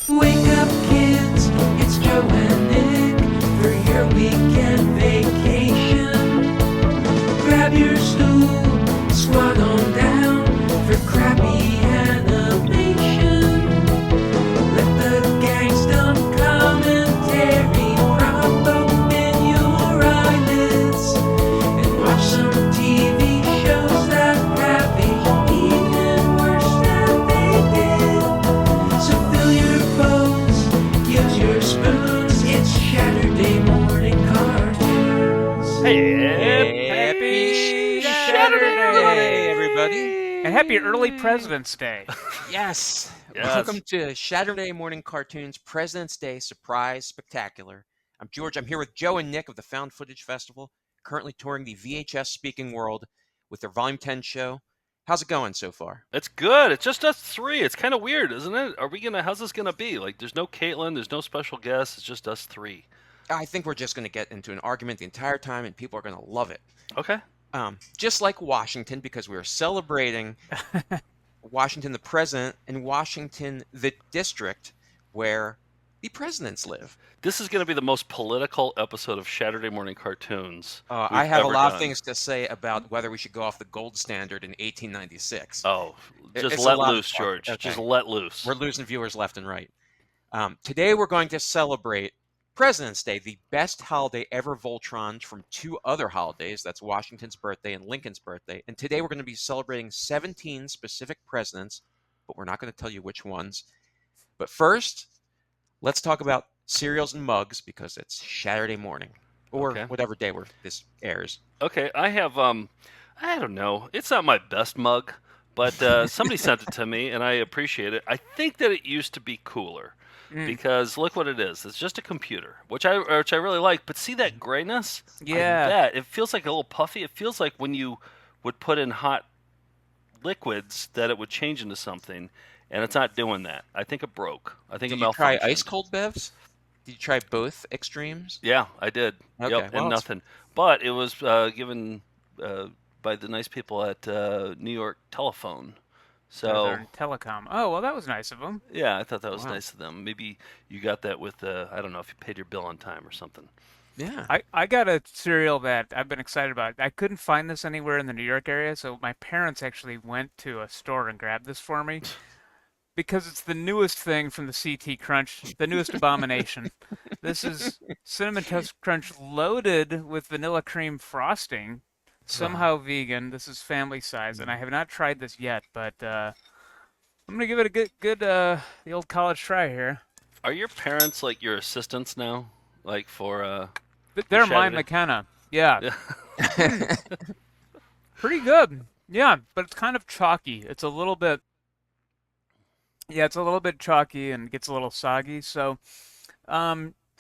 Wake up, kids, it's Joe and Nick for your weekend vacation. Grab your stool, squat on down for crappy animation. Let the gangsta commentary prop open your eyelids and watch some TV shows that have aged even worse than they did. So fill your bowls, use your spoons. It's Saturday morning cartoons. Happy Saturday, everybody. And happy early President's Day. Yes. Yes. Welcome to Saturday Morning Cartoons President's Day Surprise Spectacular. I'm George. I'm here with Joe and Nick of the Found Footage Festival, currently touring the VHS speaking world with their Volume 10 show. How's it going so far? It's good. It's just us three. It's kind of weird, isn't it? How's this gonna be? Like, there's no Caitlin, there's no special guests. It's just us three. I think we're just going to get into an argument the entire time, and people are going to love it. Okay. Just like Washington, because we are celebrating Washington the president and Washington the district where the presidents live. This is gonna be the most political episode of Saturday Morning Cartoons. I we've have a ever lot of done. things to say about whether we should go off the gold standard in 1896. Oh, just It's a let lot of loose, fun. George. Okay. Just let loose. We're losing viewers left and right. Today we're going to celebrate President's Day, the best holiday ever Voltroned from two other holidays. That's Washington's birthday and Lincoln's birthday. And today we're going to be celebrating 17 specific presidents, but we're not going to tell you which ones. But first, let's talk about cereals and mugs because it's Saturday morning or Okay. whatever day where this airs. Okay, I have I don't know. It's not my best mug, but somebody sent it to me, and I appreciate it. I think that it used to be cooler. Because look what it is. It's just a computer, which I really like. But see that grayness? Yeah. I bet. It feels like a little puffy. It feels like when you would put in hot liquids that it would change into something, and it's not doing that. I think it broke. I think Did it you try malfunctioned. ice cold bevs? Did you try both extremes? Yeah, I did. Okay, Yep, well, and it's- nothing. But it was given by the nice people at New York Telephone. So Northern Telecom. Oh, well, that was nice of them. yeah, I thought that was Wow. nice of them. Maybe you got that with I don't know if you paid your bill on time or something. Yeah. I got a cereal that I've been excited about. I couldn't find this anywhere in the New York area, so my parents actually went to a store and grabbed this for me because it's the newest thing from the CT Crunch, the newest abomination. This is Cinnamon Toast Crunch loaded with vanilla cream frosting, somehow vegan. This is family size, and I have not tried this yet, but I'm gonna give it a good the old college try here. Are your parents like your assistants now? Like for They're my Saturday? McKenna. Yeah, Yeah. pretty good. Yeah, but it's kind of chalky. It's a little bit. Yeah, it's a little bit chalky and gets a little soggy. So,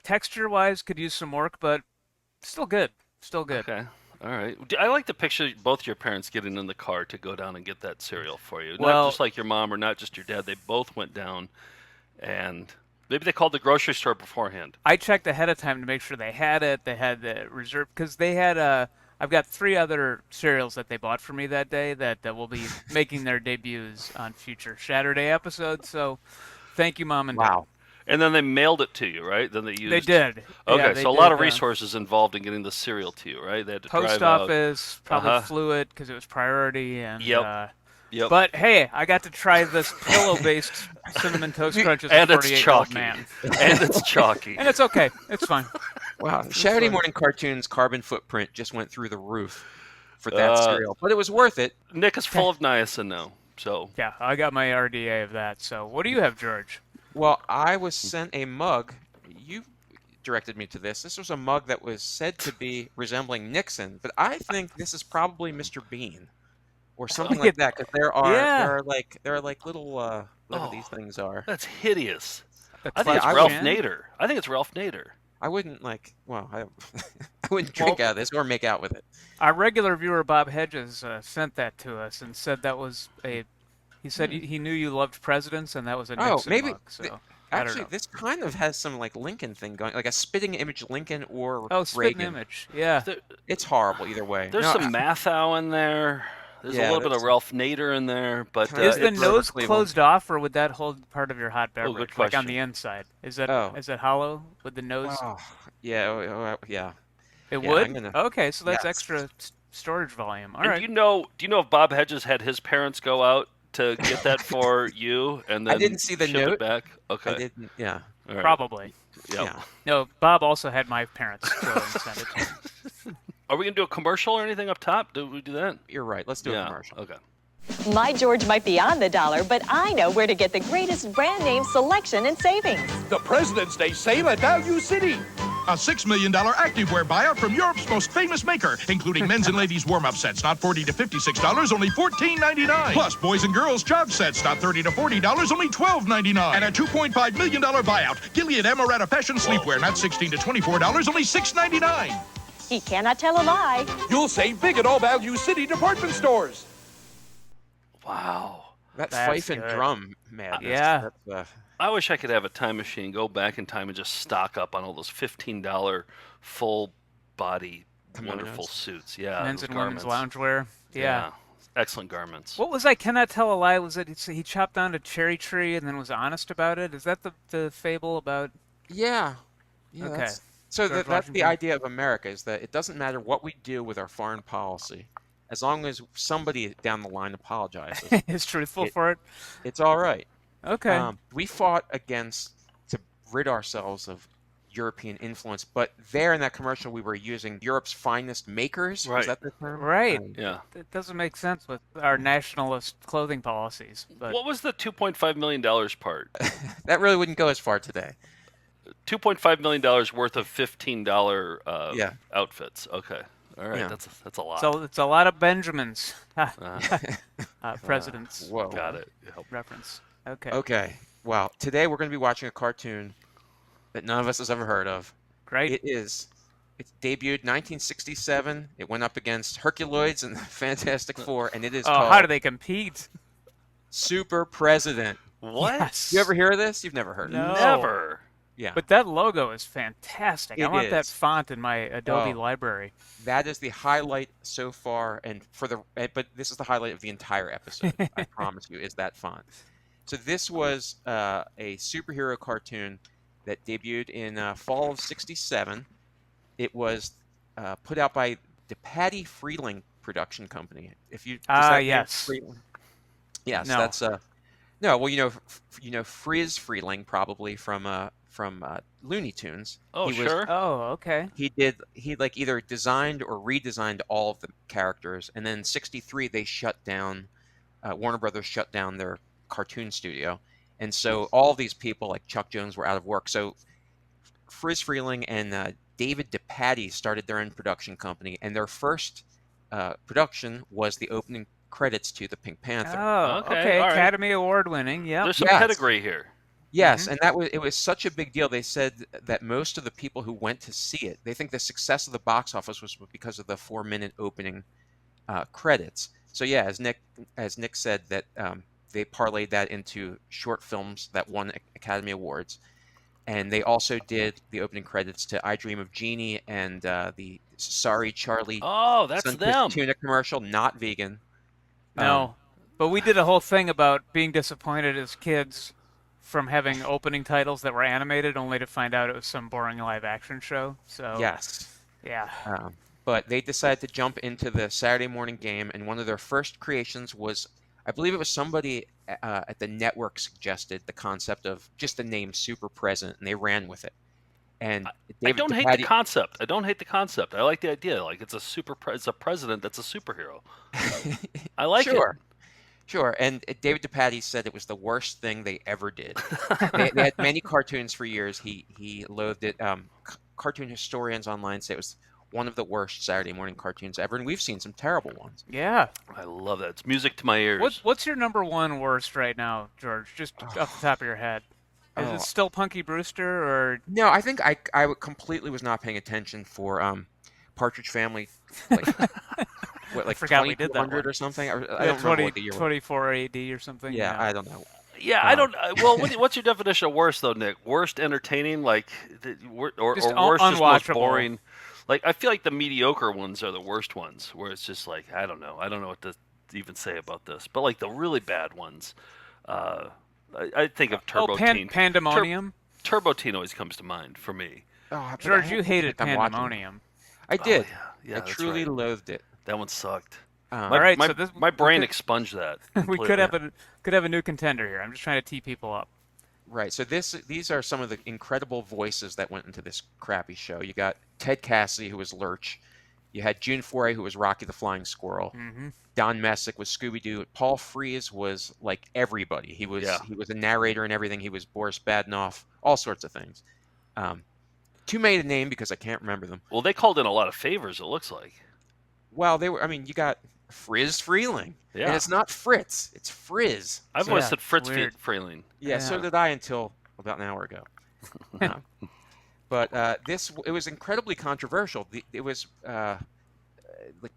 texture-wise, could use some work, but still good. Still good. Okay. All right. I like to picture both your parents getting in the car to go down and get that cereal for you. Well- Not just like your mom or not just your dad. They both went down, and maybe they called the grocery store beforehand. I checked ahead of time to make sure they had it. They had the reserve because they had I've got 3 other cereals that they bought for me that day that will be making their debuts on future Saturday episodes. So, thank you, Mom and Dad. Wow. And then they mailed it to you, right? Then they used. They did. Okay, Yeah, they so a lot did, of resources involved in getting the cereal to you, right? They had to Post drive out. office probably Uh-huh. flew it because it was priority and. Yep. Yep. But hey, I got to try this pillow-based cinnamon toast crunch as And a it's 48-year-old chalky. man, And it's chalky. and it's okay. It's fine. Wow. Saturday fun. morning cartoons carbon footprint just went through the roof for that Uh, cereal, but it was worth it. Nick is full of niacin now, so Yeah, I got my RDA of that. So, what do you have, George? Well, I was sent a mug. You directed me to this. This was a mug that was said to be resembling Nixon, but I think this is probably Mr. Bean or something like that because there Yeah. are like little whatever these things are. that's hideous. The I think it's Clutch Ralph Chan? Nader. I think it's Ralph Nader. I wouldn't I wouldn't drink out of this or make out with it. Our regular viewer Bob Hedges sent that to us and said that was a. He said he knew you loved presidents and that was a Oh, Nixon maybe mug. So th- I don't Actually, know. this kind of has some like Lincoln thing going, like a spitting image Lincoln or Oh, spitting Reagan. image. Yeah. There, It's horrible either way. there's No, some Mathau in there. There's a Yeah, little bit of that's Ralph Nader in there, but Kinda Is the it's Grover nose Cleveland. closed off, or would that hold part of your hot Oh, beverage, good like on question. the inside? Is that Oh. hollow with the nose? Oh, yeah, yeah, It yeah. I'm would? gonna. Okay, so that's Yes. extra storage volume. All And right. do you know if Bob Hedges had his parents go out to get that for you and I then didn't see the ship it note. back? I Okay. didn't. Yeah, All right. Probably. Yep. yeah. No, Bob also had my parents go and send it to him. Are we gonna do a commercial or anything up top? Do we do that? You're right. Let's do a Yeah. commercial. Okay. My George might be on the dollar, but I know where to get the greatest brand name selection and savings. The President's Day sale at Value City. A $6 million activewear buyout from Europe's most famous maker, including men's and ladies warm-up sets, not $40 to $56, only $14.99. Plus boys and girls job sets, not $30 to $40, only $12.99. And a $2.5 million buyout, Gilead Amaretta Fashion Sleepwear, not $16 to $24, only $6.99. He cannot tell a lie. You'll save big at all Value City department stores. Wow. That That's fife and good. drum madness. Yeah. That's, I wish I could have a time machine, go back in time, and just stock up on all those $15 full body wonderful Kimonos. suits. Yeah. Men's those and women's garments. loungewear. Yeah. Excellent garments. What was I cannot tell a lie? Was it he chopped down a cherry tree and then was honest about it? Is that the fable about? yeah. Okay. That's, so George that's the Washington. idea of America, is that it doesn't matter what we do with our foreign policy, as long as somebody down the line apologizes, Is truthful It- for it? it's all right. Okay. We fought to rid ourselves of European influence, but there in that commercial we were using Europe's finest makers. Right. Is that the term? Right. Yeah. It doesn't make sense with our nationalist clothing policies. But What was the $2.5 million part? That really wouldn't go as far today. $2.5 million worth of $15 Yeah. outfits. Okay. All right. Yeah. That's a lot. so it's a lot of Benjamins. Uh, President's Whoa. got it. Yep. reference. Okay. Okay. Wow. Today we're going to be watching a cartoon that none of us has ever heard of. Great. It's debuted 1967. It went up against Herculoids and the Fantastic Four, and it is Oh, called how do they compete? Super President. What? Yes. You ever hear of this? You've never heard of No. it. Never. Yeah. But that logo is fantastic. I It want that is. font in my Adobe Oh. library. That is the highlight so far, and but this is the highlight of the entire episode. I promise you, is that font. So this was a superhero cartoon that debuted in fall of '67. It was put out by the Patty Freeling production company. If you does that name yes. Freeling? Yes, No. that's no. Well, you know Friz Freeling probably from Looney Tunes. Oh, He was- sure. Oh, okay. he like either designed or redesigned all of the characters, and then in '63 they shut down Warner Brothers shut down their cartoon studio, and so all these people like Chuck Jones were out of work. So Friz Freeling and David DePatie started their own production company, and their first production was the opening credits to the Pink Panther. Oh, Okay, okay. all right. Academy Award winning. Yep. There's some Yes. pedigree here. Yes, and it was such a big deal. They said that most of the people who went to see it, they think the success of the box office was because of the 4-minute opening credits. So yeah, as Nick said, that they parlayed that into short films that won Academy Awards, and they also did the opening credits to "I Dream of Jeannie" and the "Sorry Charlie" Oh, that's Sunkist them. tuna commercial, not vegan. No. But we did a whole thing about being disappointed as kids from having opening titles that were animated only to find out it was some boring live action show. So Yes. yeah. But they decided to jump into the Saturday morning game, and one of their first creations was, I believe it was somebody at the network suggested the concept of just the name Super President, and they ran with it. And I David don't hate DePatie- the concept. I don't hate the concept. I like the idea. Like it's a president that's a superhero. I like Sure. Sure, and David DePatie said it was the worst thing they ever did. They had many cartoons for years. He loathed it. Cartoon historians online say it was one of the worst Saturday morning cartoons ever, and we've seen some terrible ones. Yeah. it. I love that. It's music to my ears. What's your number one worst right now, George? Just off the top of your head. Is Oh. it still Punky Brewster or No, I think I completely was not paying attention for Partridge Family, like what, like forgot we did that 2200 one. or something. I don't remember what the year was. 24 AD or something? Yeah, I don't know. Yeah, I don't. Well, what's your definition of worst though, Nick? Worst entertaining, like, or Just worst just most unwatchable. boring. Like I feel like the mediocre ones are the worst ones, where it's just like I don't know what to even say about this, but like the really bad ones, I think of Turbo Teen. Pandemonium. Turbo Teen always comes to mind for me. Oh, but George, I you don't hated think I'm watching it. Pandemonium. I did. Yeah, I that's truly right. loathed it. That one sucked. Um, All right, my, so this my brain we expunged that. we could have a new contender here. I'm just trying to tee people up. Right. So these are some of the incredible voices that went into this crappy show. You got Ted Cassidy, who was Lurch. You had June Foray, who was Rocky the Flying Squirrel. Mm-hmm. Don Messick was Scooby-Doo. Paul Frees was like everybody. He was a narrator and everything. He was Boris Badenoff, all sorts of things. Too many to name because I can't remember them. Well, they called in a lot of favors, it looks like. Well, they were. I mean, you got Frizz Freeling, Yeah. and it's not Fritz, it's Frizz. I've So- always said Fritz weird. Freeling. Yeah, so Yeah. did I until about an hour ago. But it was incredibly controversial. It was like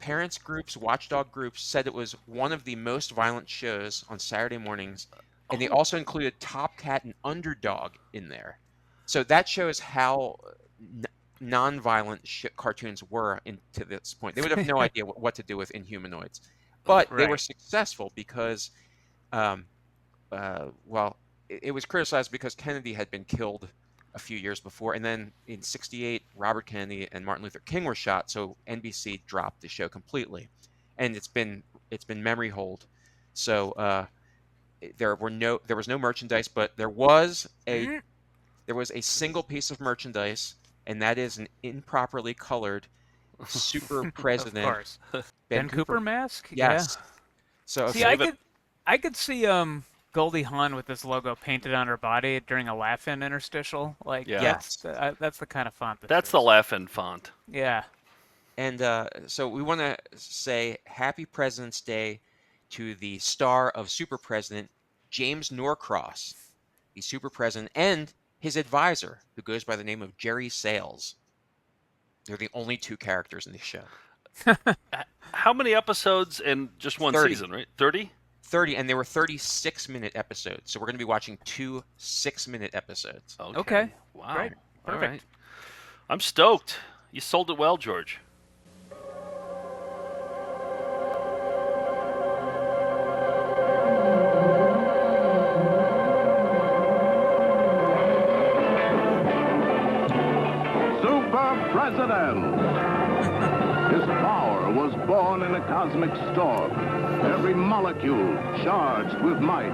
parents groups, watchdog groups said it was one of the most violent shows on Saturday mornings, and they also included Top Cat and Underdog in there. So that shows how non-violent cartoons were to this point. They would have no idea what to do with Inhumanoids, but they were Right. successful because, well, it was criticized because Kennedy had been killed a few years before, and then in '68, Robert Kennedy and Martin Luther King were shot, so NBC dropped the show completely, and it's been memory hold. So there was no merchandise, but there was a single piece of merchandise, and that is an improperly colored Super Of President course. Ben Cooper mask. Yes. So Yeah. See, I could see Goldie Hawn with this logo painted on her body during a Laugh-In interstitial. Like, Yeah. Yes. that's the kind of font. That's the Laugh-In font. Yeah. And so we want to say Happy President's Day to the star of Super President, James Norcross, the Super President, and his advisor, who goes by the name of Jerry Sales. They're the only two characters in the show. How many episodes in just one 30. season, right? 30? 30, and they were 36-minute episodes. So we're going to be watching 2 6-minute episodes. Okay. Wow. Great. All Perfect. right. I'm stoked. You sold it well, George. Super President. His power was born in a cosmic storm. Every molecule charged with might.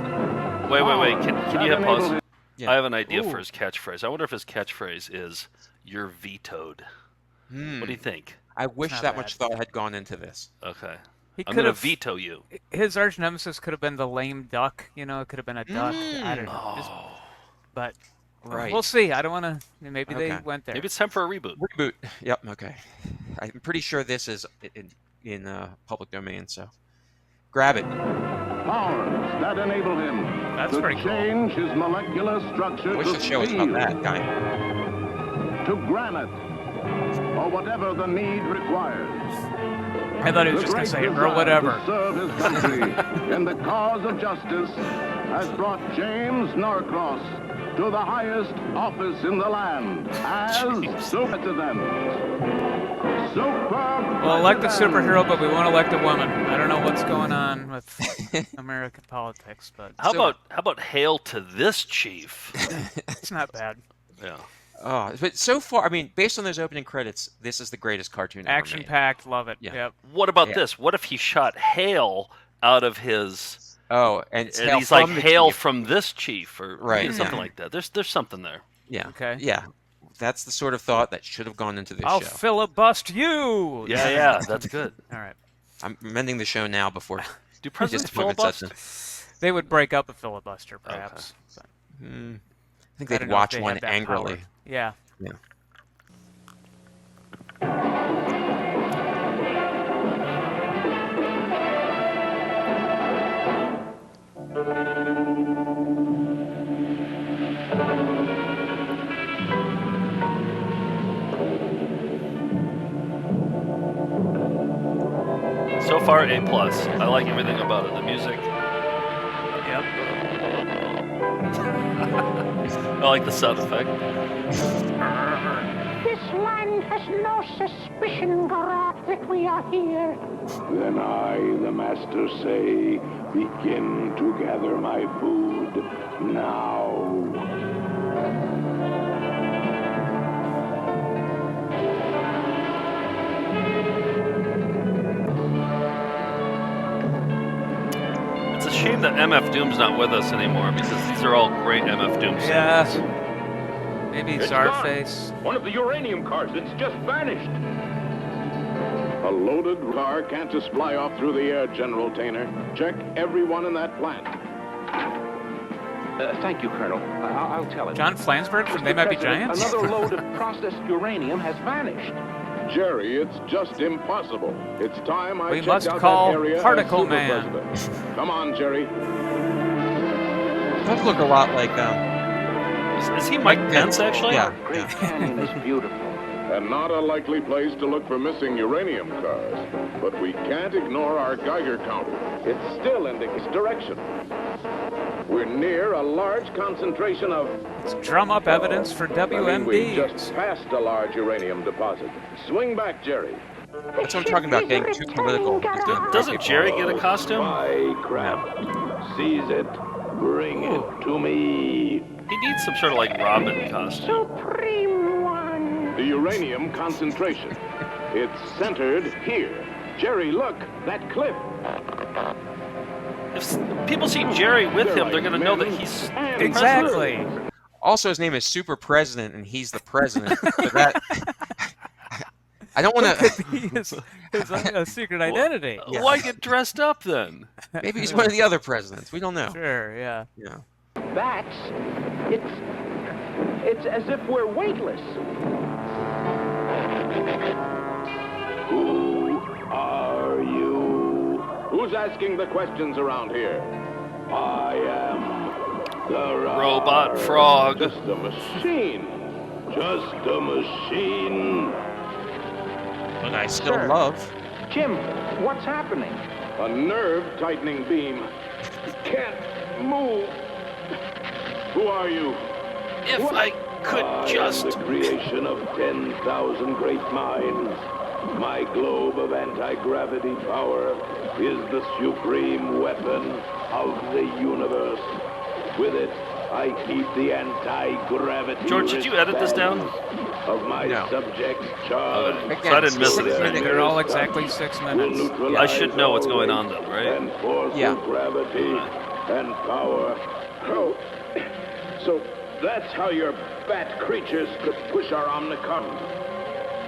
Wait. Can you hit pause? Yeah. I have an idea for Ooh. his catchphrase. I wonder if his catchphrase is "You're vetoed." What do you think? I wish not that bad. much thought had gone into this. Okay. He I'm could gonna have veto you. His arch nemesis could have been the lame duck. You know, it could have been a duck. I don't know. But Right. we'll see. I don't want to. Maybe they Okay. went there. Maybe it's time for a reboot. Reboot. Yep. Okay. I'm pretty sure this is in public domain. So grab it. Powers that enable him That's to pretty cool. change his molecular structure I wish to the show was steel, about that guy. to granite, or whatever the need requires. I thought he was The just going to great say, desire or whatever. to serve his country in the cause of justice has brought James Norcross to the highest office in the land as Super President. We'll elect a superhero, but we won't elect a woman. I don't know what's going on with American politics, but How So- about hail to this chief? it's not bad. Yeah. Oh, but so far, I mean, based on those opening credits, this is the greatest cartoon ever made. Action-packed, love it. Yeah. Yep. What about Yeah. this? What if he shot hail out of his? Oh, and it's And hail he's like from the hail chief. from this chief, or Right, something yeah. like that. There's something there. Yeah. Okay. Yeah. That's the sort of thought that should have gone into this I'll show. filibust you. Yeah, that's good. All right. I'm mending the show now before Do presidents his appointment sets filibuster? They would break up a filibuster, perhaps. But in. I think I they'd don't know if watch they one had that angrily. power. Yeah. Yeah. So far, A+. I like everything about it. The music. Yep. I like the sound effect. This land has no suspicion, Garat, that we are here. Then I, the master, say, begin to gather my food now. It's a shame that MF Doom's not with us anymore because these are all great MF Doom songs. Yes. Maybe It's Czarface. gone. One of the uranium cars, it's just vanished. A loaded car can't just fly off through the air, General Tainer. Check everyone in that plant. Thank you, Colonel. I'll tell him. John Flansburgh from They Might Be Giants? Another load of processed uranium has vanished. Jerry, it's just impossible. It's time I We checked must out call that area Particle as Super Man. President. Come on, Jerry. Does look a lot like Is he Mike Pence, actually? Yeah. Great Canyon is beautiful. And not a likely place to look for missing uranium cars. But we can't ignore our Geiger counter. It still indicates direction. We're near a large concentration of... Let's drum up evidence for we WMD. just passed a large uranium deposit. Swing back, Jerry. That's what I'm talking about, getting too political. Doesn't Jerry get a costume? My crap. Seize it. Bring it to me. He needs some sort of like Robin costume. Supreme One. The uranium concentration. It's centered here. Jerry, look, that cliff. If people see Jerry with him, they're going to know that he's Exactly. Also, his name is Super President, and he's the president. So that I don't want to. His secret identity. Yeah. Why get dressed up then? Maybe he's one of the other presidents. We don't know. Sure, yeah. Yeah. It's as if we're weightless. Who are you? Who's asking the questions around here? I am the Robot frog. Just a machine. Just a machine. And I still love. Jim, what's happening? A nerve-tightening beam. Can't move. Who are you? If I could I just... am the creation of 10,000 great minds. My globe of anti-gravity power is the supreme weapon of the universe. With it, I keep the anti-gravity George, did you edit this down? of my No. subjects charged. So I didn't miss anything. They're all exactly 6 minutes. I should know what's going on then, right? And force Yeah. of gravity and power. Oh, so that's how your bat creatures could push our Omnicom.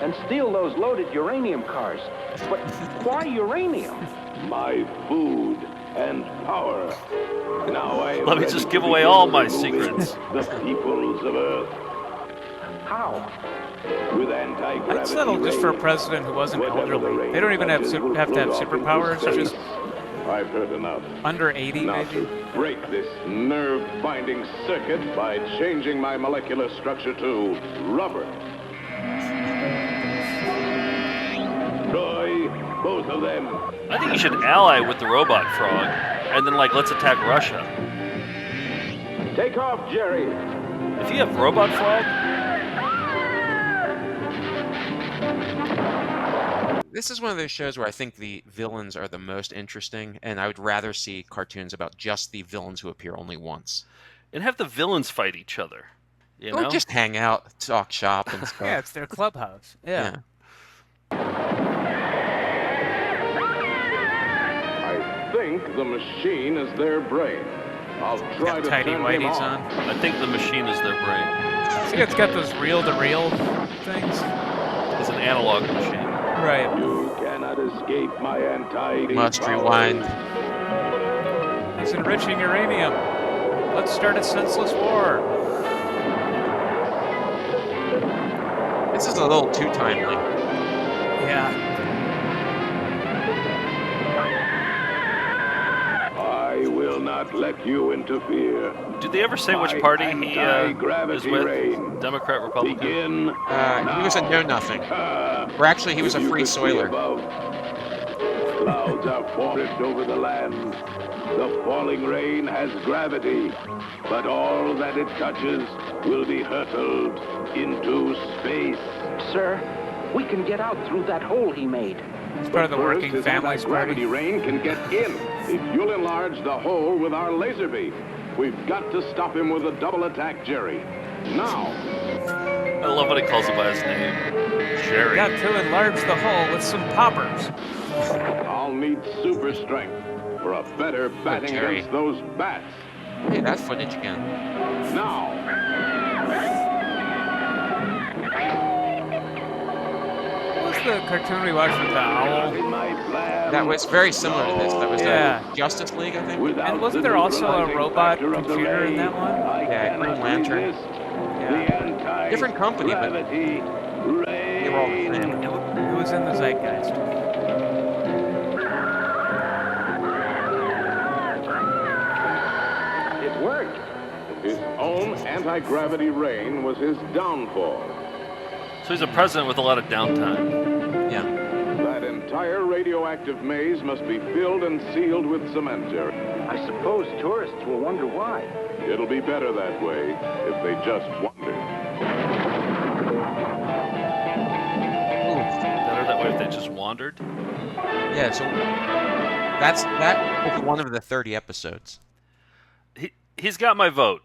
And steal those loaded uranium cars. But why uranium? My food and power. Now I am Let me ready just to give away begin all my removing secrets. The peoples of Earth How? with anti-gravity. I'd settle just for a rays. president who wasn't Whatever the elderly. rain They don't even have touches to will have float off superpowers. into They're just space. I've heard enough. under 80, Now maybe. to break this nerve-binding circuit by changing my molecular structure to rubber. Troy, both of them. I think you should ally with the robot frog, and then like let's attack Russia. Take off, Jerry. If you have robot frog, This is one of those shows where I think the villains are the most interesting, and I would rather see cartoons about just the villains who appear only once. and have the villains fight each other. You Or know? just hang out, talk shop, and stuff. Yeah, it's their clubhouse. Yeah. I think the machine is their brain. I'll try Got to tidy turn him whities on. on. I think the machine is their brain. See, it's got those reel-to-reel things. It's an analog machine. Right. You cannot escape my anti. Must rewind. He's enriching uranium. Let's start a senseless war. This is a little too timely. Yeah. I will not let you interfere. Did they ever say which My party he is anti-gravity with? rain. Democrat, Republican? Begin. He was a know-nothing. Or actually, he was a You free could see soiler. above. Clouds are formed over the land. The falling rain has gravity, but all that it touches will be hurtled into space. Sir, we can get out through that hole he made. It's part of the But first, working his families anti-gravity party. rain can get in if you'll enlarge the hole with our laser beam. We've got to stop him with a double attack, Jerry. Now. I love when he calls him by his name. Jerry. Got to enlarge the hole with some poppers. I'll need super strength for a better batting Jerry. against those bats. Hey, that footage again. Now. What was the cartoon we watched with the owl? That was very similar to this. That was Yeah. Justice League, I think. And wasn't there also a robot computer in that one? Yeah, Green Lantern. Yeah. Different company, but they were all the same. It was in the zeitgeist. It worked. His own anti-gravity rain was his downfall. So he's a president with a lot of downtime. Yeah. That entire radioactive maze must be filled and sealed with cement, Jerry. I suppose tourists will wonder why. It'll be better that way if they just wonder. Better that way if they just wandered. Yeah, so that was one of the 30 episodes. He's got my vote.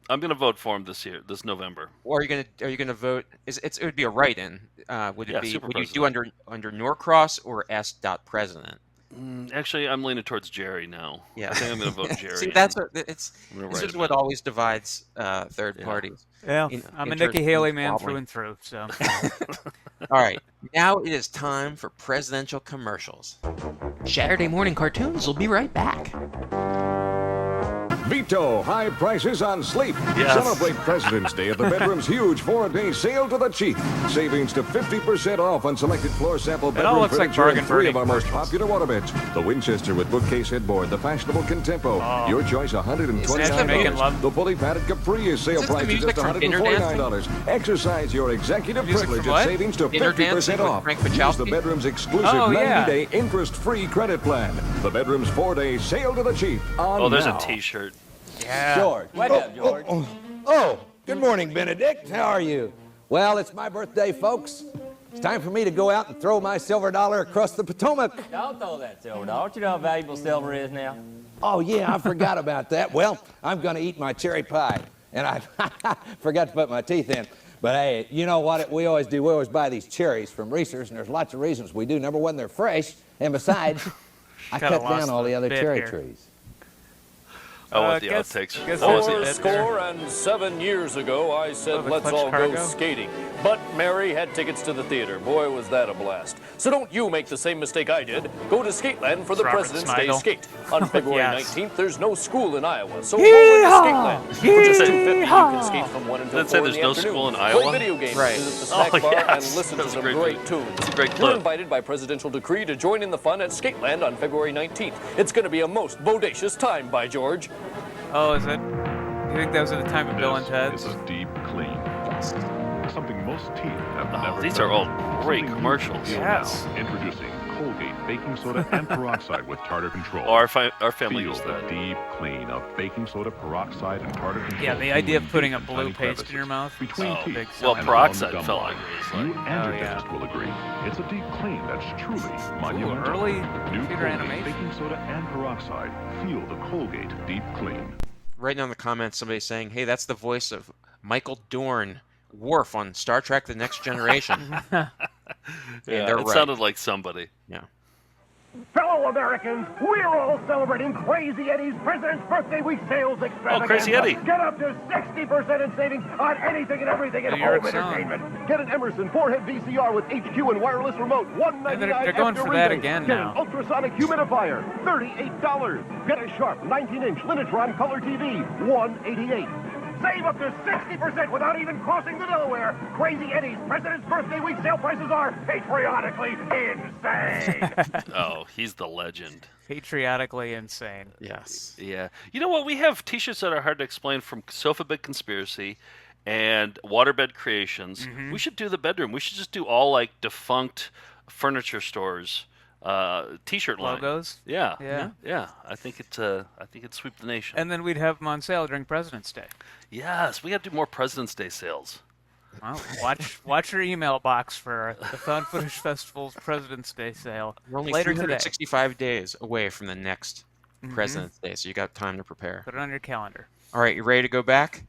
I'm going to vote for him this November. Or are you gonna vote? It would be a write-in. Would Yeah, you super do under Norcross or S. President? Actually, I'm leaning towards Jerry now. Yeah. I think I'm going to vote Jerry. See, that's what I'm gonna this write is him what in. always divides third parties. Yeah, I'm a Nikki Haley man squabbling. through and through. So. All right, now it is time for presidential commercials. Saturday morning cartoons will be right back. Vito, high prices on sleep. Yes. Celebrate President's Day at the bedroom's huge 4-day sale to the cheap. Savings to 50% off on selected floor sample It all bedroom looks like furniture and bargain 3 of burning our most commercials. popular waterbeds. The Winchester with bookcase headboard, the fashionable Contempo. Oh. Your choice, Imagine making $129. love. The fully padded Capri is sale Is this the price at music just from Dinner $149. Exercise your executive Music privilege from at what? savings to Dinner 50% Dancing with off. Frank Use the Wachowski? bedroom's exclusive Oh, yeah. 90-day interest-free credit plan. The bedroom's 4-day sale to the cheap on Oh, there's now. a T-shirt. Yeah. George. Wake up, George. Oh, good morning, Benedict. How are you? Well, it's my birthday, folks. It's time for me to go out and throw my silver dollar across the Potomac. Don't throw that silver dollar. Don't you know how valuable silver is now? Oh, yeah, I forgot about that. Well, I'm going to eat my cherry pie. And I forgot to put my teeth in. But, hey, you know what we always do? We always buy these cherries from Reese's, and there's lots of reasons we do. Number one, they're fresh. And besides, I Kinda cut down lost all the the other bit cherry here. trees. I want the guess- outtakes. guess I want that's the- it. 7 years ago, I said, Oh, the let's clutch all cargo? go skating. But Mary had tickets to the theater. Boy, was that a blast. So don't you make the same mistake I did. Go to Skateland for the Robert President's Day Smigel. skate. On February Yes. 19th, there's no school in Iowa. So go into Skateland. For just $2.50, you can skate from 1 until Did it say 4 in there's the no afternoon. school in Play Iowa? video games, Right. visit the snack Oh, bar, yes. and listen That to was a some great great video. tunes. It's a great You're clip. invited by presidential decree to join in the fun at Skateland on February 19th. It's going to be a most bodacious time, by George. Oh, is it? You think those are the time of Bill and Ted's? This is a deep clean. Something most teeth have never These felt. are all great Something you commercials. feel Yes. now. Introducing Colgate baking soda and peroxide with tartar control. Oh, our family Feel used the that. deep clean of baking soda, peroxide, and tartar control. Yeah, the idea of putting a in blue tiny paste in your crevices mouth. between Oh, teeth big Well, and peroxide along the gum felt line. like it was You like- and Oh, your yeah. dentist will agree. It's a deep clean that's truly Ooh, monumental. early New computer Colgate animation. baking soda and peroxide. Feel the Colgate deep clean. Right now in the comments, somebody's saying, "Hey, that's the voice of Michael Dorn, Worf on Star Trek: The Next Generation." Yeah, they're it right. sounded like somebody. Yeah. Fellow Americans, we're all celebrating Crazy Eddie's President's Birthday Week sales extravaganza. Crazy Eddie. Get up to 60% in savings on anything and everything in New home York song. entertainment. Get an Emerson 4-head VCR with HQ and wireless remote, $199 They're going after for that rebate. again Get now. an ultrasonic humidifier, $38. Get a Sharp 19-inch Linitron color TV, $188. Save up to 60% without even crossing the Delaware. Crazy Eddie's President's Birthday Week sale prices are patriotically insane. Oh, he's the legend. Patriotically insane. Yes. Yeah. You know what? We have T-shirts that are hard to explain from Sofa Bed Conspiracy and Waterbed Creations. Mm-hmm. We should do the bedroom. We should just do all like defunct furniture stores T-shirt line. Logos. Yeah. Yeah. Yeah. I think it'd sweep the nation. And then we'd have them on sale during President's Day. Yes, we got to do more President's Day sales. Well, watch your email box for the Found Footage Festival's President's Day sale We're only later today. 365 days away from the next President's Day, so you got time to prepare. Put it on your calendar. All right, you ready to go back?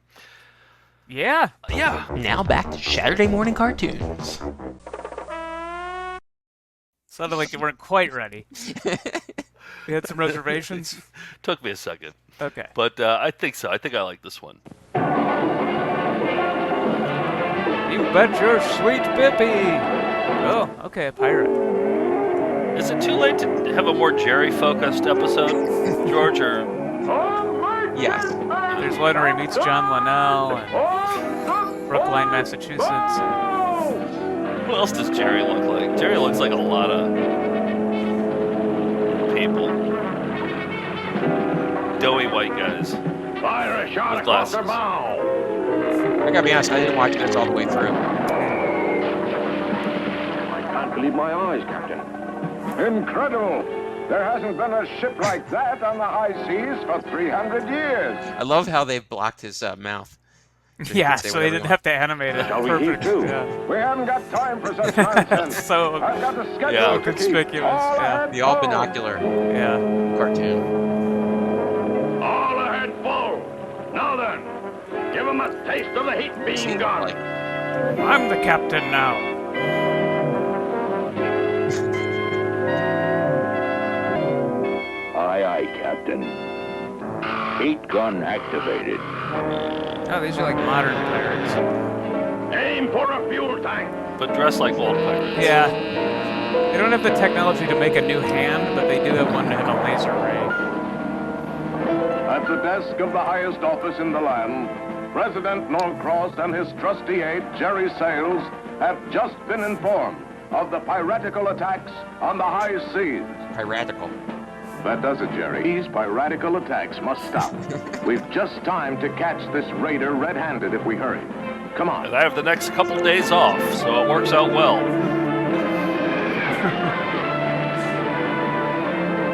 Yeah. Yeah. Now back to Saturday morning cartoons. Sounded like you weren't quite ready. You had some reservations? Took me a second. Okay. But I think so. I think I like this one. You bet your sweet Bippy! Oh, okay, a pirate. Is it too late to have a more Jerry-focused episode, George, or...? Yes. There's one where he meets John Linnell in Brookline, Massachusetts. Who else does Jerry look like? Jerry looks like a lot of people. Doughy white guys. Fire a shot with across glasses. the bow. I gotta be honest, I didn't watch this all the way through. I can't believe my eyes, Captain. Incredible! There hasn't been a ship like that on the high seas for 300 years. I love how they've blocked his mouth. Yeah, so they didn't have to animate it. Shall we heave Perfect. to? Yeah. We haven't got time for such nonsense. So I've got the schedule Yeah. to keep. conspicuous. All Yeah. ahead The all full. binocular Yeah. cartoon. All ahead full. Now then, give 'em a taste of the heat being gun. Like, I'm the captain now. Aye, aye, Captain. Heat gun activated. Oh, these are like modern pirates. Aim for a fuel tank. But dressed like old pirates. Yeah. They don't have the technology to make a new hand, but they do have one to have a laser ray. At the desk of the highest office in the land, President Norcross and his trusty aide, Jerry Sales, have just been informed of the piratical attacks on the high seas. piratical. That does it, Jerry. These piratical attacks must stop. We've just time to catch this raider red-handed if we hurry. Come on. And I have the next couple days off, so it works out well.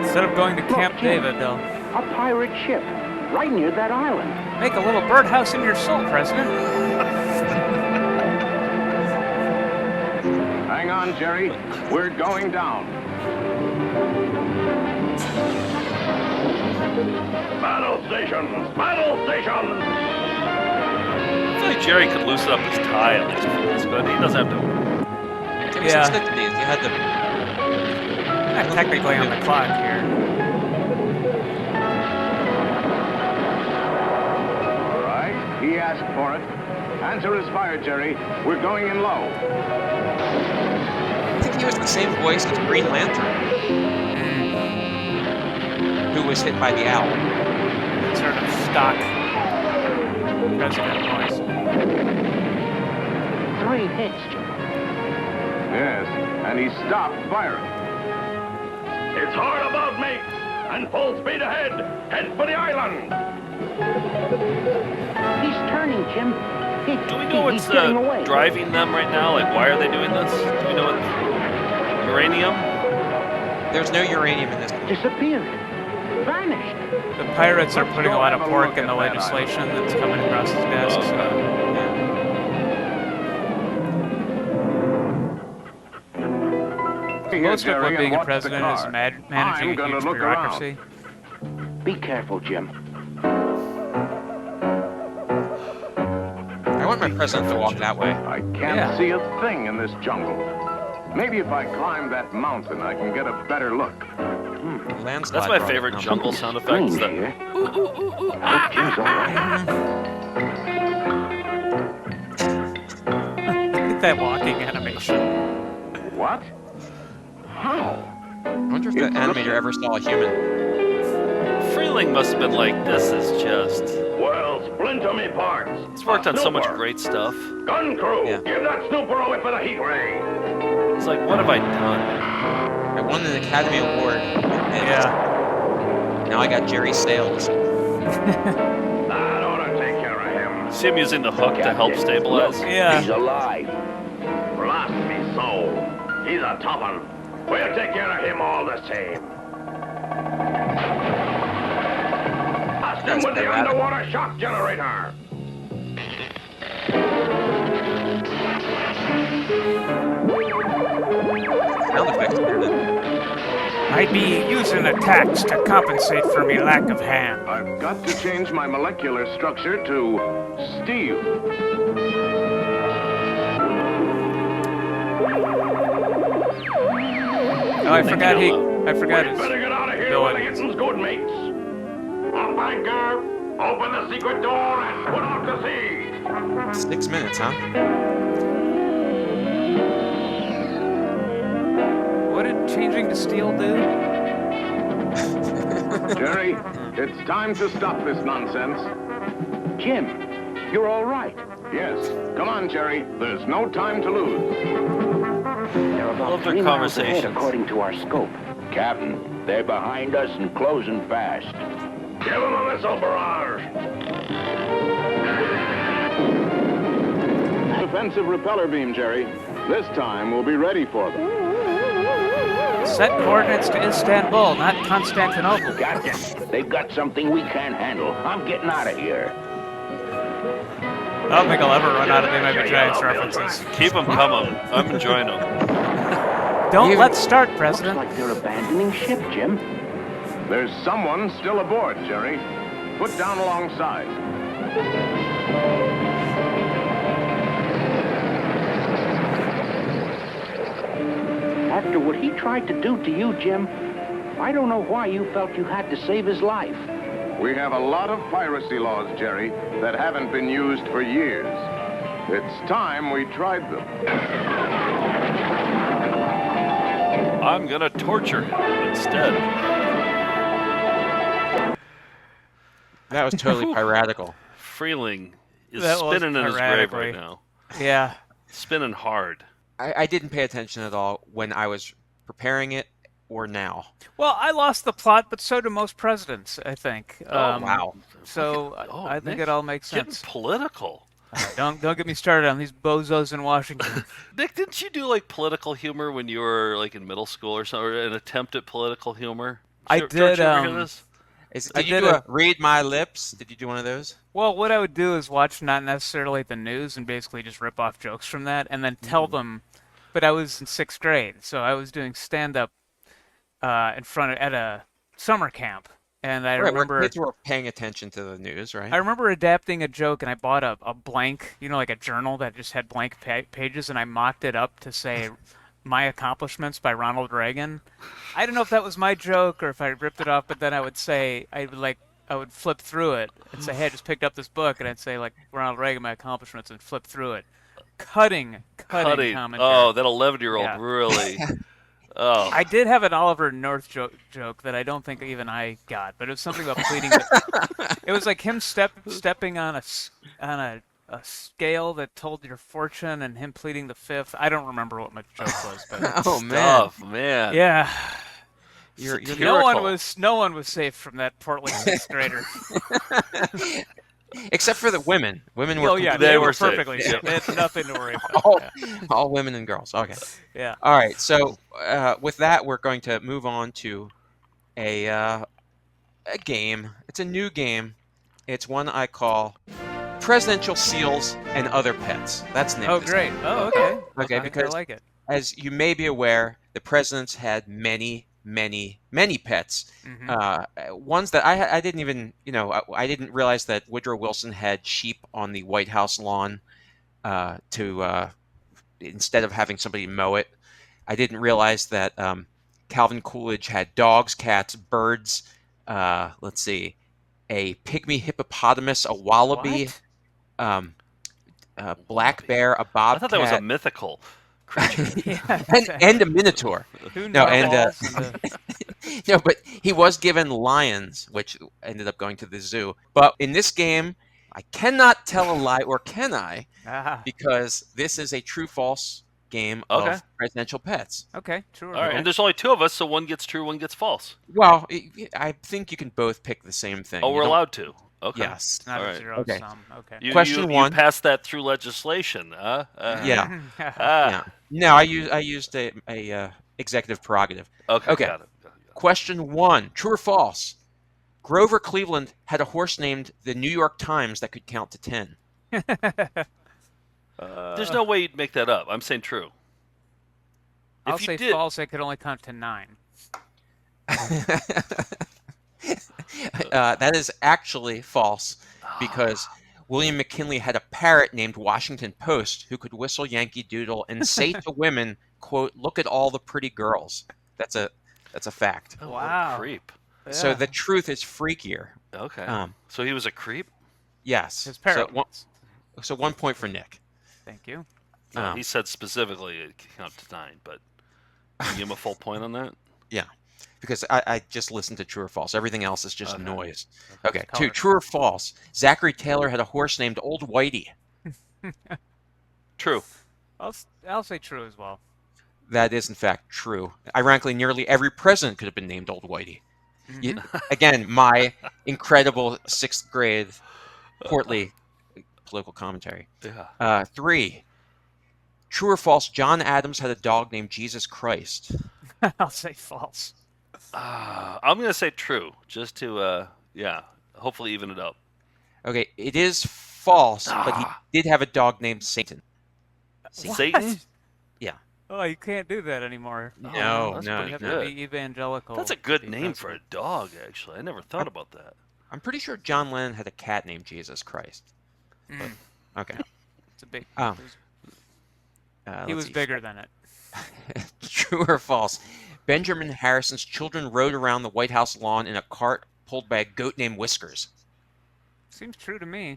Instead of going to Camp David, they'll A pirate ship, right near that island. make a little birdhouse in your soul, President. Hang on, Jerry. We're going down. Battle stations! Battle stations! I feel like Jerry could loosen up his tie at least for this, but he doesn't have to. Give me Yeah. some stick to these. You had the. Not technically on the clock here. All right. He asked for it. Answer is fired, Jerry. We're going in low. I think he was the same voice as Green Lantern, who was hit by the owl. Sort of stock president voice. 3 hits, Jim. Yes, and he stopped firing. It's hard about me! And full speed ahead! Head for the island! He's turning, Jim. Do we know what's driving them right now? Like, why are they doing this? Do we know what? Uranium? There's no uranium in this. Disappeared. Vanished. The pirates are putting a lot of pork in the legislation that's coming across his desk. So, yeah. Most of what being a president is managing a huge bureaucracy. Be careful, Jim. I want my president to walk that way. I can't see a thing in this jungle. Maybe if I climb that mountain, I can get a better look. Landslide That's my brought it favorite down. jungle sound effect. Is that... Jim's all right. Look at that walking animation. What? How? I wonder if the animator ever saw a human. Freeling must have been like, this is just... Well, splinter me parts! He's worked on so much Snooper. great stuff. Gun crew! Yeah. Give that snooper a whip of the heat ray! It's like, what have I done? I won an Academy Award. Yeah. Now I got Jerry Sales. That ought to take care of him. See him using the hook to help stabilize? Look, Yeah. he's alive. Blast me soul. He's a top one. We'll take care of him all the same. Bust him with the underwater shock generator. Sound effects. I'd be using a tax to compensate for me lack of hand. I've got to change my molecular structure to steel. Oh, I forgot his Better get out of here while I get some good mates. Up anchor, open the secret door and put out to sea. 6 minutes, huh? What did changing to steel do? Jerry, it's time to stop this nonsense. Jim, you're all right. Yes. Come on, Jerry. There's no time to lose. They're about Love their 3 miles ahead conversations. according to our scope. Captain, they're behind us and closing fast. Give them a missile barrage. Defensive repeller beam, Jerry. This time we'll be ready for them. Set coordinates to Istanbul, not Constantinople. Captain, they've got something we can't handle. I'm getting out of here. I don't think I'll ever run out of They Might Be Giants references. Keep them coming. I'm enjoying them. Don't let's start, Looks President. like they're abandoning ship, Jim. There's someone still aboard, Jerry. Put down alongside. After what he tried to do to you, Jim, I don't know why you felt you had to save his life. We have a lot of piracy laws, Jerry, that haven't been used for years. It's time we tried them. I'm gonna torture him instead. That was totally piratical. Freeling is That was spinning in his grave right piratically. now. Yeah. Spinning hard. I didn't pay attention at all when I was preparing it or now. Well, I lost the plot, but so do most presidents, I think. Wow. So Oh, I think Nick, it all makes getting sense. political. Don't get me started on these bozos in Washington. Nick, didn't you do like political humor when you were like in middle school or something? Or an attempt at political humor? I Don't did, you ever hear this? Did you do a read my lips? Did you do one of those? Well, what I would do is watch not necessarily the news and basically just rip off jokes from that and then tell them. But I was in 6th grade, so I was doing stand-up in front of, at a summer camp. And I Right, where remember kids were paying attention to the news, right? I remember adapting a joke, and I bought a blank, like a journal that just had blank pages, and I mocked it up to say My Accomplishments by Ronald Reagan. I don't know if that was my joke or if I ripped it off, but then I would say, I would flip through it and say, hey, I just picked up this book, and I'd say, like, Ronald Reagan, My Accomplishments, and flip through it. Cutting commentary. Oh, that 11-year-old Yeah. really. Oh. I did have an Oliver North joke that I don't think even I got, but it was something about pleading. It was like him stepping on a scale that told your fortune, and him pleading the fifth. I don't remember what my joke was, but Oh man, Stuff, man. yeah, you're no one was safe from that portly 6th grader. except for the women. Women were. Oh yeah, They they were were safe. perfectly Yeah. safe. They had nothing to worry about. all, Yeah. all women and girls. Okay. Yeah. All right. So with that, we're going to move on to a game. It's a new game. It's one I call Presidential Seals and Other Pets. That's the name. Oh of this great. game. Oh okay. Okay, I think I because like it. as you may be aware, the presidents had many pets. Ones that I didn't even, I didn't realize that Woodrow Wilson had sheep on the White House lawn to instead of having somebody mow it. I didn't realize that Calvin Coolidge had dogs, cats, birds. Let's see, a pygmy hippopotamus, a wallaby, a black bear, a bobcat. I thought that was a mythical creature. Yeah, and a minotaur. Who No, and narwhals no, but he was given lions, which ended up going to the zoo. But in this game, I cannot tell a lie, or can I? Because this is a true-false game Okay. of presidential pets. Okay, true. All right, and there's only 2 of us, so one gets true, one gets false. Well, I think you can both pick the same thing. Oh, You we're don't- allowed to. Okay. Yes. Not All a right. zero Okay. sum. Okay. Question one. You passed that through legislation, huh? Yeah. Ah. Yeah. No, I used a executive prerogative. Okay, Okay. got it. Question 1, true or false? Grover Cleveland had a horse named the New York Times that could count to 10. There's no way you'd make that up. I'm saying true. I'll If you say did, false. It could only count to 9. That is actually false because William McKinley had a parrot named Washington Post who could whistle Yankee Doodle and say to women, quote, "Look at all the pretty girls." That's a fact. oh, Wow. what a creep. So Yeah. the truth is freakier. Okay. So he was a creep? Yes. His parrot. So 1 point for Nick. Thank you. No, he said specifically it could count to 9, but can you give him a full point on that? Yeah. Because I just listened to true or false. Everything else is just noise. Okay. Color. 2, true or false? Zachary Taylor had a horse named Old Whitey. True. I'll say true as well. That is, in fact, true. Ironically, nearly every president could have been named Old Whitey. Again, my incredible 6th grade portly political commentary. Yeah. 3, true or false? John Adams had a dog named Jesus Christ. I'll say false. I'm going to say true, just to, hopefully even it up. Okay, it is false, but he did have a dog named Satan. Satan? Yeah. Oh, you can't do that anymore. No, that's no, You have no. to be evangelical. That's a to good be name for a president. dog, actually. I never thought about that. I'm pretty sure John Lennon had a cat named Jesus Christ. But, okay. It's a big. let's He was see. bigger than it. True or false? Benjamin Harrison's children rode around the White House lawn in a cart pulled by a goat named Whiskers. Seems true to me.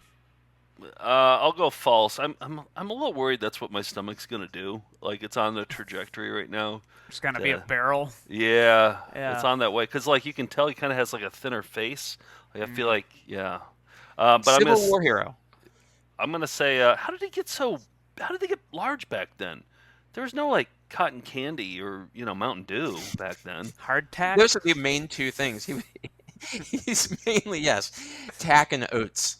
I'll go false. I'm a little worried that's what my stomach's gonna do. Like it's on the trajectory right now. It's gonna be a barrel. Yeah, Yeah. it's on that way because like you can tell he kind of has like a thinner face. Like, I feel like but Civil War hero. I'm gonna say how did he get large back then? There was no like cotton candy or Mountain Dew back then. Hardtack. Those are the main 2 things. He's mainly tack and oats.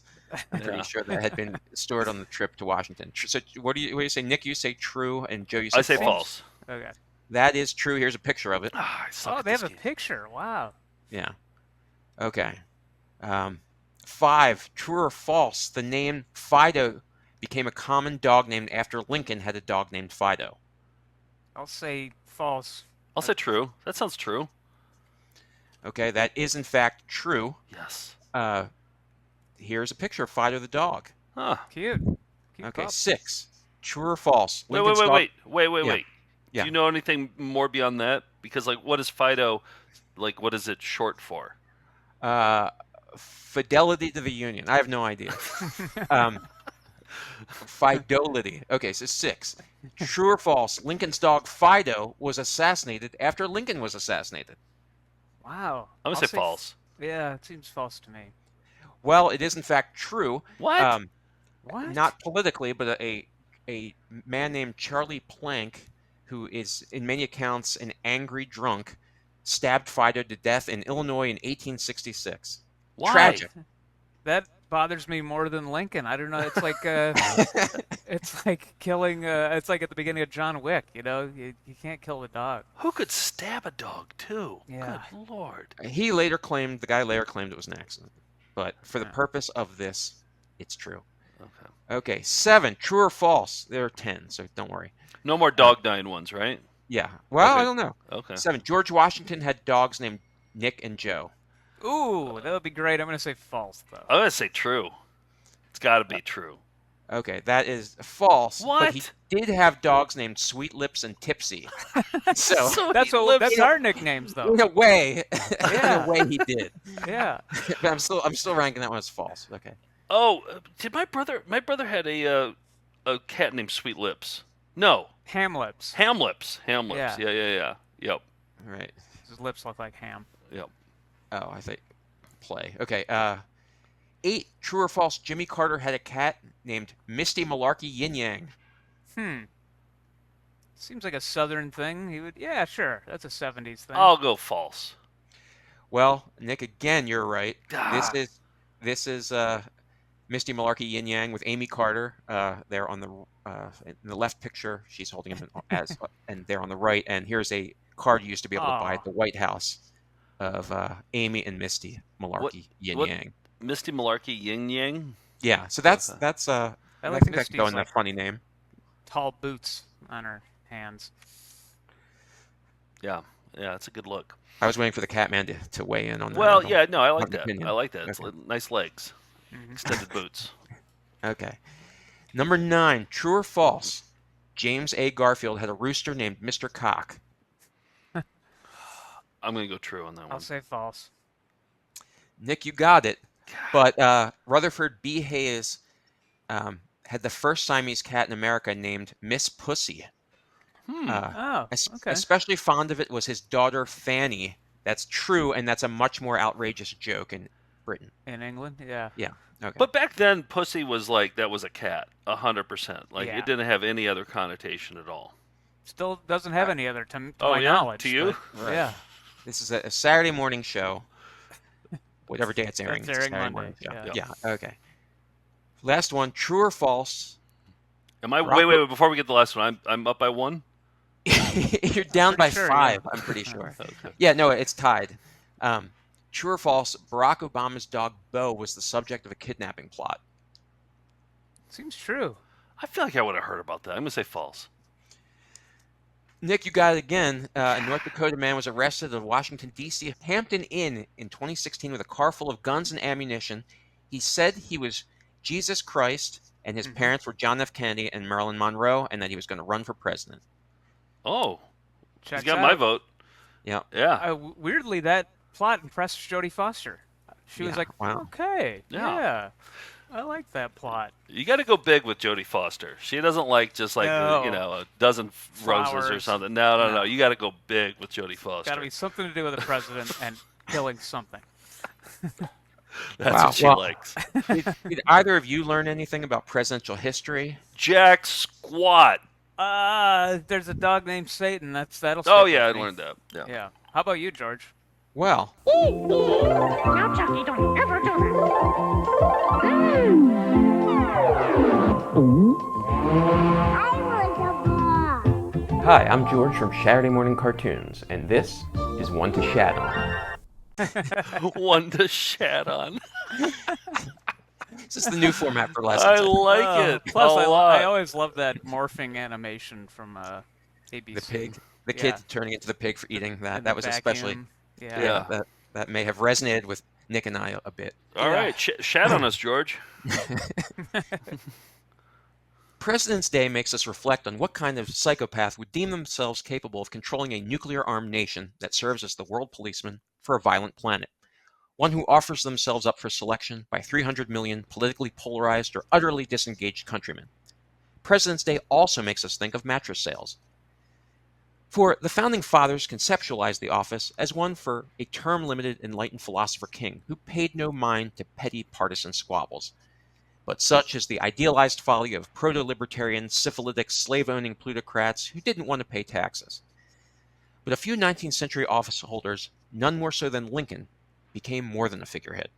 I'm pretty sure that had been stored on the trip to Washington. So what do you say, Nick? You say true, and Joe, you say I say false. Okay. That is true. Here's a picture of it. Oh, they have a picture. Wow. Yeah. Okay. 5, true or false? The name Fido became a common dog named after Lincoln had a dog named Fido. I'll say false. I'll say true. That sounds true. Okay, that is in fact true. Yes. Here's a picture of Fido the dog. Huh. Cute. Okay, pup. 6, true or false? Wait. Yeah. Do you know anything more beyond that? Because like, what is Fido? Like, what is it short for? Fidelity to the Union. I have no idea. Fidelity. Okay, so 6. True or false? Lincoln's dog Fido was assassinated after Lincoln was assassinated. Wow. I'm gonna say false. Yeah, it seems false to me. Well, it is in fact true. What? What? Not politically, but a man named Charlie Plank, who is in many accounts an angry drunk, stabbed Fido to death in Illinois in 1866. Why? Tragic. That bothers me more than Lincoln. I don't know. It's like it's like killing. It's like at the beginning of John Wick. You can't kill the dog. Who could stab a dog too? Yeah. Good Lord. The guy later claimed it was an accident. But for the purpose of this, it's true. Okay, 7, true or false? There are 10, so don't worry. No more dog dying ones, right? Yeah. Well, Okay. I don't know. Okay. 7, George Washington had dogs named Nick and Joe. Ooh, that would be great. I'm gonna say false though. I'm gonna say true. It's got to be true. Okay, that is false. What? But he did have dogs named Sweet Lips and Tipsy. So That's our nicknames though. in a way, Yeah. in a way he did. Yeah. But I'm still ranking that one as false. Okay. Oh, did my brother had a cat named Sweet Lips? No. Ham lips. Ham Lips. Yeah. Yeah. Yep. All right. His lips look like ham. Yep. Oh, I think play. Okay. 8, true or false? Jimmy Carter had a cat named Misty Malarkey Yin Yang. Seems like a Southern thing. Yeah, sure. That's a 70s thing. I'll go false. Well, Nick, again, you're right. Ah. This is Misty Malarkey Yin Yang with Amy Carter. There on the in the left picture, she's holding him and there on the right. And here's a card you used to be able to buy Aw. at the White House of Amy and Misty Malarkey Yin what Yang. Misty Malarkey Yin Yang? Yeah, so that's I I like think that could go Misty's in that funny name. tall boots on her hands. Yeah, it's a good look. I was waiting for the Catman to weigh in on that. Well, yeah, no, I have like an that. opinion. I like that. It's Okay. nice legs, extended boots. Okay. Number 9, true or false? James A. Garfield had a rooster named Mr. Cock. I'm going to go true on that one. I'll say false. Nick, you got it. But Rutherford B. Hayes had the first Siamese cat in America named Miss Pussy. Oh, okay. Especially fond of it was his daughter Fanny. That's true, and that's a much more outrageous joke in Britain. In England, yeah. Yeah. Okay. But back then, pussy was like, that was a cat, 100%. Like, Yeah. it didn't have any other connotation at all. Still doesn't have any other, to Oh, my yeah? knowledge. To you? but- Right. Yeah. This is a Saturday morning show. Whatever day it's airing. It's it's a airing Saturday Monday, morning show. yeah. Yeah. Okay. Last one. True or false? Am I? Wait. Before we get the last one, I'm up by 1. You're down by sure, 5. yeah. I'm pretty sure. Okay. Yeah. No, it's tied. True or false? Barack Obama's dog Bo was the subject of a kidnapping plot. Seems true. I feel like I would have heard about that. I'm going to say false. Nick, you got it again. A North Dakota man was arrested at a Washington, D.C. Hampton Inn in 2016 with a car full of guns and ammunition. He said he was Jesus Christ and his parents were John F. Kennedy and Marilyn Monroe, and that he was going to run for president. Oh, Checks he's got out. my vote. Yeah. Yeah. Weirdly, that plot impressed Jodie Foster. She was Yeah, like, wow. okay, Yeah. yeah, I like that plot. You got to go big with Jodie Foster. She doesn't like just like No. a dozen roses or Flowers. something. No. No. You got to go big with Jodie Foster. Got to be something to do with the president and killing something. That's Wow. what she Well, likes. Did either of you learn anything about presidential history? Jack Squat. There's a dog named Satan. That'll. Oh stick yeah, I with me. learned that. Yeah. Yeah. How about you, George? Well, Now, Chucky, don't ever do that. Hi, I'm George from Saturday Morning Cartoons, and this is One to Shat On. One to shat on. this is the new format for lessons. I like it. Plus, a lot. I always love that morphing animation from ABC. The pig, the Yeah. kid turning into the pig for eating that. And That the was especially. vacuum. Yeah. That may have resonated with Nick and I a bit. All right, shat on us, George. President's Day makes us reflect on what kind of psychopath would deem themselves capable of controlling a nuclear-armed nation that serves as the world policeman for a violent planet. One who offers themselves up for selection by 300 million politically polarized or utterly disengaged countrymen. President's Day also makes us think of mattress sales. For the Founding Fathers conceptualized the office as one for a term-limited enlightened philosopher king who paid no mind to petty partisan squabbles. But such is the idealized folly of proto-libertarian, syphilitic, slave-owning plutocrats who didn't want to pay taxes. But a few 19th century office holders, none more so than Lincoln, became more than a figurehead,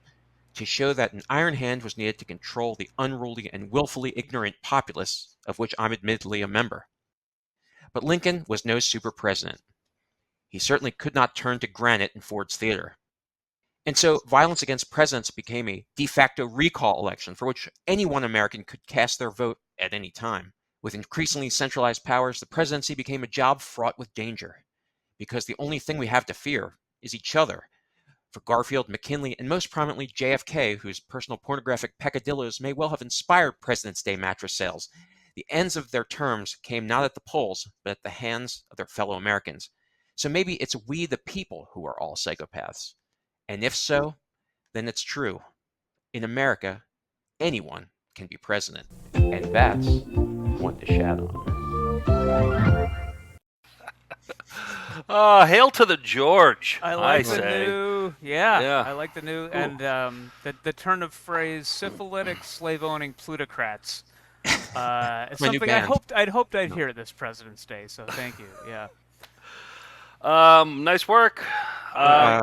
to show that an iron hand was needed to control the unruly and willfully ignorant populace, of which I'm admittedly a member. But Lincoln was no super president. He certainly could not turn to granite in Ford's Theater. And so violence against presidents became a de facto recall election for which any one American could cast their vote at any time. With increasingly centralized powers, the presidency became a job fraught with danger, because the only thing we have to fear is each other. For Garfield, McKinley, and most prominently JFK, whose personal pornographic peccadillos may well have inspired President's Day mattress sales, the ends of their terms came not at the polls, but at the hands of their fellow Americans. So maybe it's we the people who are all psychopaths. And if so, then it's true. In America, anyone can be president. And that's One to Shat On. Hail to the George. I like the say. new, Yeah. I like the new, Ooh. and the turn of phrase syphilitic, slave-owning plutocrats. It's My new something band. I'd hoped I'd hear this President's Day. So thank you. Yeah. Nice work. I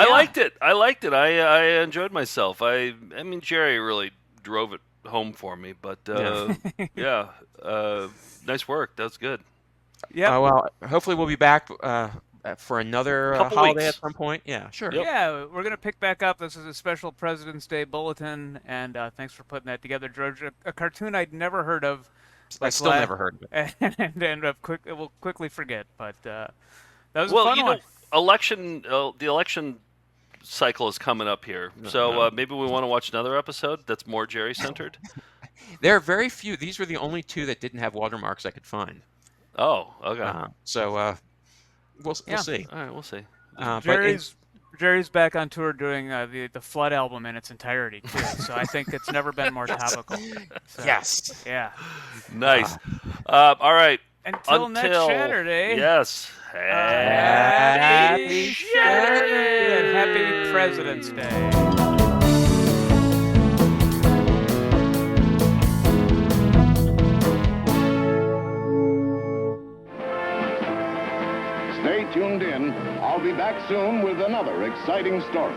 liked it. I enjoyed myself. I mean, Jerry really drove it home for me. But nice work. That's good. Yeah. Well, hopefully we'll be back for another Couple holiday weeks. at some point. Yeah, sure. Yeah, we're gonna pick back up. This is a special President's Day bulletin, and thanks for putting that together, George. A cartoon I'd never heard of. I still never heard of it. and we'll quickly forget. But that was a Well, fun you one. know, the election cycle is coming up here, so maybe we want to watch another episode that's more Jerry-centered. There are very few. These were the only two that didn't have watermarks I could find. Oh, okay. We'll see. All right, we'll see. Jerry's back on tour doing the Flood album in its entirety too. So I think it's never been more topical. So, yes. Yeah. Nice. All right. Until next Saturday. Yes. Happy Saturday and happy President's Day. Stay tuned in. I'll be back soon with another exciting story.